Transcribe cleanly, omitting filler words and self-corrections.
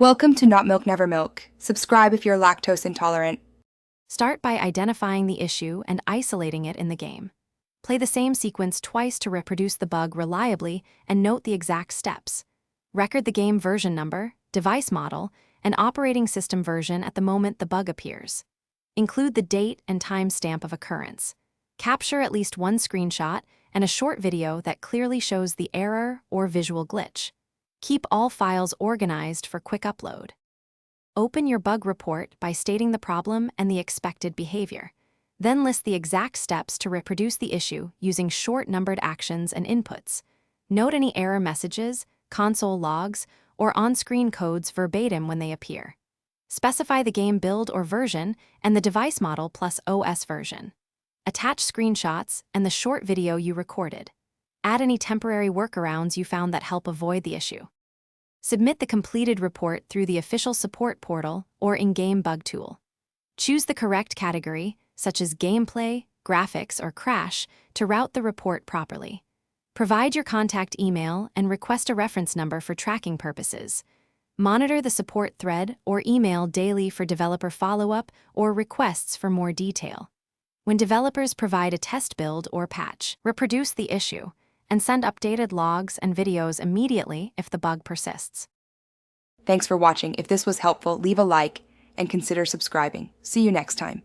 Welcome to Not Milk Never Milk. Subscribe if you're lactose intolerant. Start by identifying the issue and isolating it in the game. Play the same sequence twice to reproduce the bug reliably and note the exact steps. Record the game version number, device model, and operating system version at the moment the bug appears. Include the date and timestamp of occurrence. Capture at least one screenshot and a short video that clearly shows the error or visual glitch. Keep all files organized for quick upload. Open your bug report by stating the problem and the expected behavior. Then list the exact steps to reproduce the issue using short numbered actions and inputs. Note any error messages, console logs, or on-screen codes verbatim when they appear. Specify the game build or version and the device model plus OS version. Attach screenshots and the short video you recorded. Add any temporary workarounds you found that help avoid the issue. Submit the completed report through the official support portal or in-game bug tool. Choose the correct category, such as gameplay, graphics, or crash, to route the report properly. Provide your contact email and request a reference number for tracking purposes. Monitor the support thread or email daily for developer follow-up or requests for more detail. When developers provide a test build or patch, reproduce the issue and send updated logs and videos immediately if the bug persists. Thanks for watching. If this was helpful, leave a like and consider subscribing. See you next time.